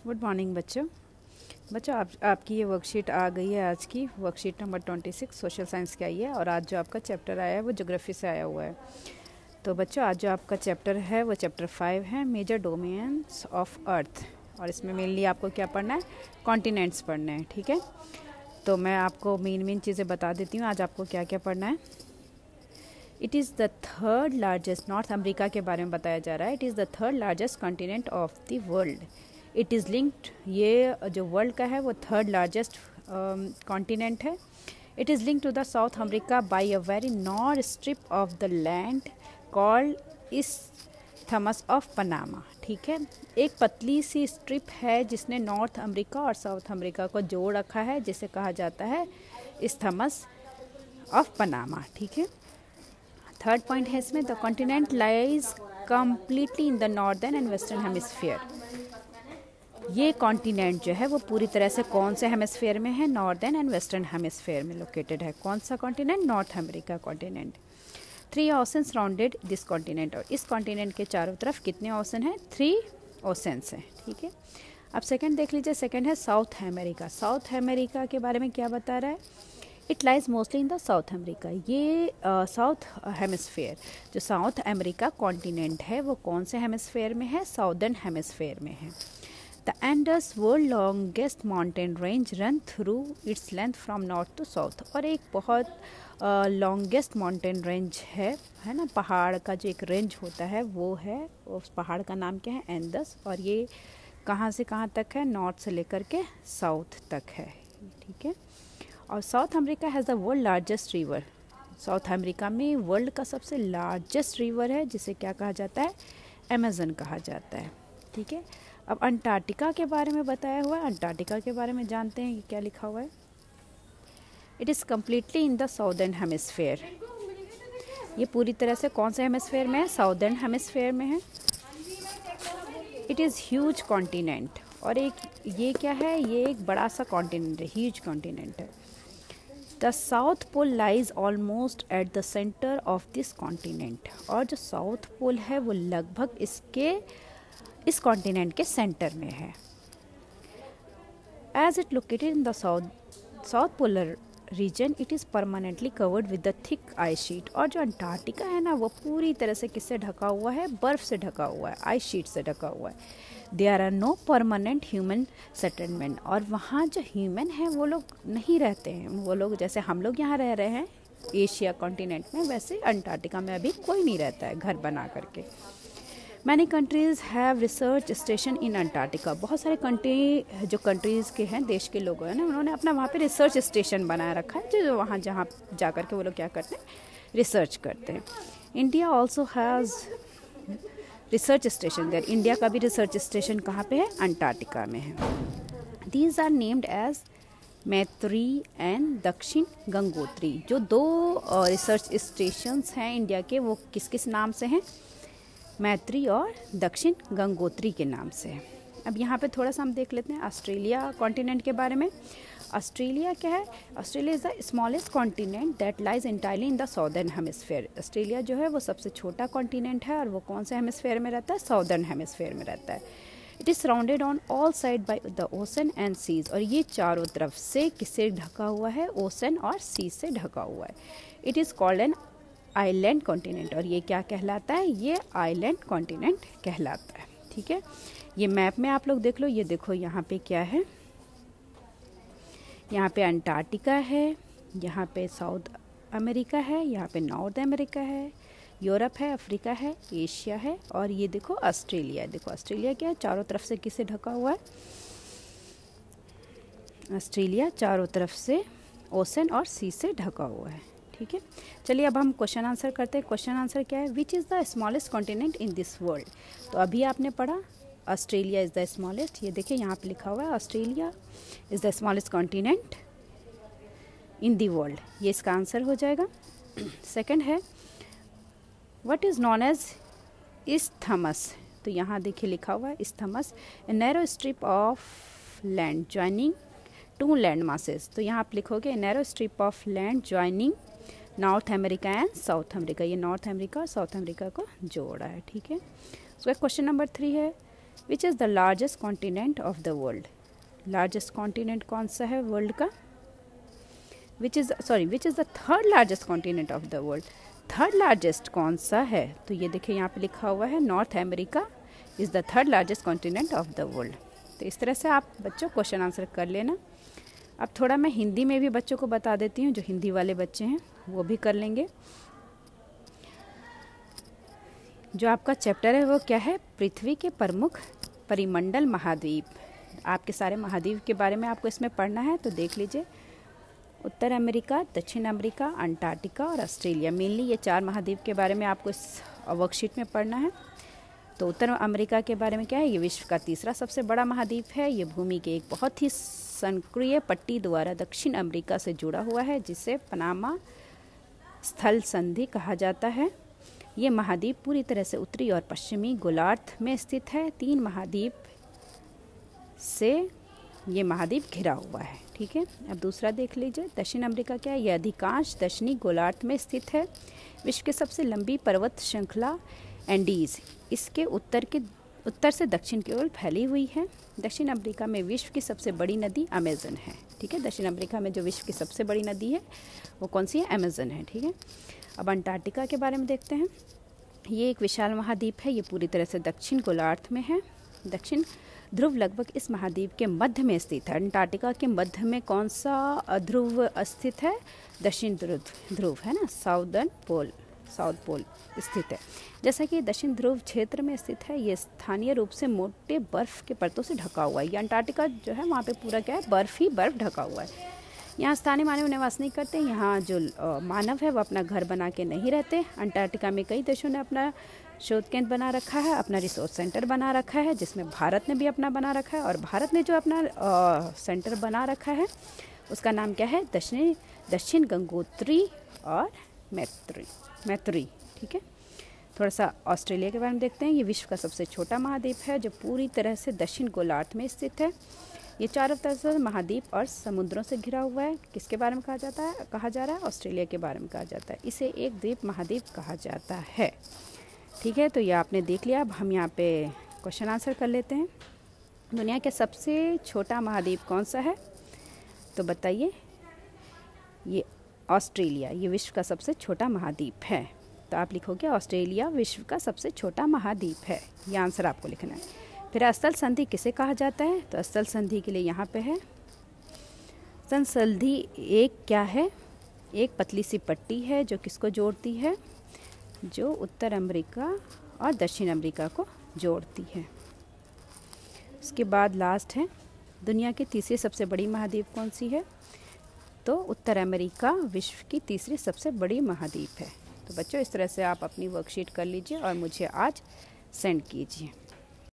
Good morning बच्चों आपकी ये वर्कशीट आ गई है। आज की वर्कशीट नंबर 26 सोशल साइंस की आई है और आज जो आपका चैप्टर आया है वो ज्योग्राफी से आया हुआ है। तो बच्चों आज जो आपका चैप्टर है वो चैप्टर 5 है, मेजर डोमेन्स ऑफ अर्थ। और इसमें मेनली आपको क्या पढ़ना है, कॉन्टिनेंट्स पढ़ने हैं। ठीक है, तो मैं आपको मेन चीज़ें बता देती हूँ आज आपको क्या क्या पढ़ना है। It is the third largest, North America के बारे में बताया जा रहा है। It is the third largest continent of the world. It is linked, ये जो वर्ल्ड का है वो थर्ड लार्जेस्ट कॉन्टिनेंट है। It is linked to the South America by a very north strip of the land called isthmus of Panama. ठीक है, एक पतली सी स्ट्रिप है जिसने नॉर्थ अमेरिका और साउथ अमेरिका को जोड़ रखा है, जिसे कहा जाता है इस्थमस ऑफ पनामा। ठीक है, थर्ड पॉइंट है इसमें, the continent lies completely in the northern and western hemisphere. ये कॉन्टिनेंट जो है वो पूरी तरह से कौन से हेमिस्फीयर में है, नॉर्दर्न एंड वेस्टर्न हेमिस्फीयर में लोकेटेड है। कौन सा continent, north America continent. 3 oceans rounded this continent, और इस कॉन्टिनेंट के चारों तरफ कितने ओशन हैं, 3 ओशंस हैं। ठीक है, अब सेकंड देख लीजिए, सेकंड है साउथ अमेरिका। साउथ अमेरिका के बारे में क्या बता रहा है, it lies mostly in the South America. ये साउथ हेमिस्फीयर, जो साउथ अमेरिका कॉन्टिनेंट है वो कौन से हेमिस्फीयर में है, साउदर्न हेमिस्फीयर में है। The Andes world longest mountain range run through its length from north to south, और एक बहुत लॉन्गेस्ट माउंटेन रेंज है ना, पहाड़ का जो एक रेंज होता है वो है, उस पहाड़ का नाम क्या है, एंडस। और ये कहाँ से कहाँ तक है, नॉर्थ से लेकर के साउथ तक है। ठीक है, और South America has the world largest river. South America में वर्ल्ड का सबसे लार्जेस्ट रिवर है जिसे क्या कहा जाता है, अमेज़न कहा जाता है। ठीक है, अब अंटार्कटिका के बारे में बताया हुआ है। अंटार्कटिका के बारे में जानते हैं कि क्या लिखा हुआ है, it is completely in the southern hemisphere. ये पूरी तरह से कौन से हेमिस्फीयर में है, साउदर्न हेमिस्फीयर में है। इट इज़ ह्यूज कॉन्टिनेंट, और एक ये क्या है, ये एक बड़ा सा कॉन्टिनेंट है, ह्यूज कॉन्टिनेंट है। The South Pole lies almost at the centre of this continent, और जो साउथ पोल है वो लगभग इस कॉन्टिनेंट के सेंटर में है। As it located in the South Polar region, it is permanently covered with the thick ice sheet. और जो अंटार्कटिका है ना वो पूरी तरह से किससे ढका हुआ है, बर्फ़ से ढका हुआ है, आइस शीट से ढका हुआ है। There are no permanent human settlement, और वहाँ जो ह्यूमन है वो लोग नहीं रहते हैं। वो लोग जैसे हम लोग यहाँ रह रहे हैं एशिया कॉन्टिनेंट में, वैसे अंटार्कटिका में अभी कोई नहीं रहता है घर बना करके। Many countries have research station in Antarctica. बहुत सारे कंट्रीज़ के हैं, देश के लोग हैं ना, उन्होंने अपना वहाँ पे रिसर्च स्टेशन बनाया रखा है, जो वहाँ जहाँ जा कर के वो लोग क्या करते हैं, रिसर्च करते हैं। India also has research station there. India का भी रिसर्च स्टेशन कहाँ पे है, अंटार्कटिका में है। दीज आर नेम्ड एज मैत्री एंड दक्षिण गंगोत्री। जो 2 रिसर्च स्टेशंस हैं इंडिया के, वो किस किस नाम से हैं, मैत्री और दक्षिण गंगोत्री के नाम से है। अब यहाँ पे थोड़ा सा हम देख लेते हैं ऑस्ट्रेलिया कॉन्टिनेंट के बारे में। ऑस्ट्रेलिया क्या है, Australia is the smallest continent that lies entirely in the southern hemisphere. Australia जो है वो सबसे छोटा कॉन्टिनेंट है, और वो कौन से हेमिस्फीयर में रहता है, साउदर्न हेमिस्फीयर में रहता है। It is surrounded on all side by the ocean and seas, और ये चारों तरफ से किससे ढका हुआ है, ओशन और सीज से ढका हुआ है। It is called an island continent, और ये क्या कहलाता है, ये आइलैंड कॉन्टिनेंट कहलाता है। ठीक है, ये मैप में आप लोग देख लो, ये देखो यहाँ पे क्या है, यहाँ पे अंटार्कटिका है, यहाँ पे साउथ अमेरिका है, यहाँ पे नॉर्थ अमेरिका है, यूरोप है, अफ्रीका है, एशिया है, और ये देखो ऑस्ट्रेलिया है। देखो ऑस्ट्रेलिया क्या है, चारों तरफ से किससे ढका हुआ है, ऑस्ट्रेलिया चारों तरफ से ओशन और सी से ढका हुआ है। ठीक है, चलिए अब हम क्वेश्चन आंसर करते हैं। क्वेश्चन आंसर क्या है, which is the smallest continent in this world. तो अभी आपने पढ़ा ऑस्ट्रेलिया इज़ द स्मॉलेस्ट, ये देखिए यहाँ पे लिखा हुआ है Australia is the smallest continent in the world, ये इसका आंसर हो जाएगा। सेकंड है, what is known as isthmus. तो यहाँ देखिए लिखा हुआ है isthmus, a narrow strip of land joining 2 land masses. तो यहाँ आप लिखोगे narrow strip of land joining North America and South America. ये नॉर्थ अमेरिका और साउथ अमेरिका को जोड़ा है। ठीक है, उसका क्वेश्चन नंबर 3 है, which is the largest continent of the world. Largest continent कौन सा है वर्ल्ड का? Which is the third largest continent of the world. Third largest कौन सा है? तो ये देखिए यहाँ पे लिखा हुआ है north America is the third largest continent of the world. तो इस तरह से आप बच्चों क्वेश्चन आंसर कर लेना। अब थोड़ा मैं हिंदी में भी बच्चों को बता देती हूँ, जो हिंदी वाले बच्चे हैं वो भी कर लेंगे। जो आपका चैप्टर है वो क्या है? पृथ्वी के प्रमुख परिमंडल महाद्वीप। आपके सारे महाद्वीप के बारे में आपको इसमें पढ़ना है, तो देख लीजिए। उत्तर अमेरिका, दक्षिण अमेरिका, अंटार्कटिका और ऑस्ट्रेलिया। मेनली ये 4 महाद्वीप के बारे में आपको इस वर्कशीट में पढ़ना है। तो उत्तर अमेरिका के बारे में क्या है? ये विश्व का तीसरा सबसे बड़ा महाद्वीप है। ये भूमि के एक बहुत ही संक्रिय पट्टी द्वारा दक्षिण अमेरिका से जुड़ा हुआ है, जिसे पनामा स्थल संधि कहा जाता है। ये महाद्वीप पूरी तरह से उत्तरी और पश्चिमी गोलार्ध में स्थित है। 3 महाद्वीप से ये महाद्वीप घिरा हुआ है। ठीक है, अब दूसरा देख लीजिए। दक्षिण अमेरिका क्या है? ये अधिकांश दक्षिणी गोलार्ध में स्थित है। विश्व की सबसे लंबी पर्वत श्रृंखला एंडीज इसके उत्तर से दक्षिण की ओर फैली हुई है। दक्षिण अमेरिका में विश्व की सबसे बड़ी नदी अमेज़न है। ठीक है, दक्षिण अमेरिका में जो विश्व की सबसे बड़ी नदी है वो कौन सी है? अमेज़न है। ठीक है, अब अंटार्कटिका के बारे में देखते हैं। ये एक विशाल महाद्वीप है। ये पूरी तरह से दक्षिण गोलार्ध में है। दक्षिण ध्रुव लगभग इस महाद्वीप के मध्य में स्थित है। अंटार्कटिका के मध्य में कौन सा ध्रुव स्थित है? दक्षिण ध्रुव है ना, साउथ पोल स्थित है। जैसा कि दक्षिण ध्रुव क्षेत्र में स्थित है, ये स्थानीय रूप से मोटे बर्फ के परतों से ढका हुआ है। ये अंटार्कटिका जो है वहाँ पे पूरा क्या है? बर्फ ही बर्फ ढका हुआ है। यहाँ स्थानीय मानव निवास नहीं करते। यहाँ जो मानव है वो अपना घर बना के नहीं रहते। अंटार्कटिका में कई देशों ने अपना शोध केंद्र बना रखा है, अपना रिसोर्स सेंटर बना रखा है, जिसमें भारत ने भी अपना बना रखा है। और भारत ने जो अपना सेंटर बना रखा है उसका नाम क्या है? दक्षिण गंगोत्री और मैत्री। ठीक है, थोड़ा सा ऑस्ट्रेलिया के बारे में देखते हैं। ये विश्व का सबसे छोटा महाद्वीप है, जो पूरी तरह से दक्षिण गोलार्ध में स्थित है। ये चारों तरफ से महाद्वीप और समुद्रों से घिरा हुआ है। किसके बारे में कहा जा रहा है? ऑस्ट्रेलिया के बारे में कहा जाता है। इसे एक द्वीप महाद्वीप कहा जाता है। ठीक है, तो ये आपने देख लिया। अब हम यहाँ पे क्वेश्चन आंसर कर लेते हैं। दुनिया के सबसे छोटा महाद्वीप कौन सा है? तो बताइए। ये ऑस्ट्रेलिया, ये विश्व का सबसे छोटा महाद्वीप है। तो आप लिखोगे ऑस्ट्रेलिया विश्व का सबसे छोटा महाद्वीप है। ये आंसर आपको लिखना है। फिर स्थल संधि किसे कहा जाता है? तो स्थल संधि के लिए यहाँ पे है। स्थल संधि एक क्या है? एक पतली सी पट्टी है जो किसको जोड़ती है? जो उत्तर अमेरिका और दक्षिण अमेरिका को जोड़ती है। उसके बाद लास्ट है, दुनिया की तीसरी सबसे बड़ी महाद्वीप कौन सी है? तो उत्तर अमेरिका विश्व की तीसरी सबसे बड़ी महाद्वीप है। तो बच्चों, इस तरह से आप अपनी वर्कशीट कर लीजिए और मुझे आज सेंड कीजिए।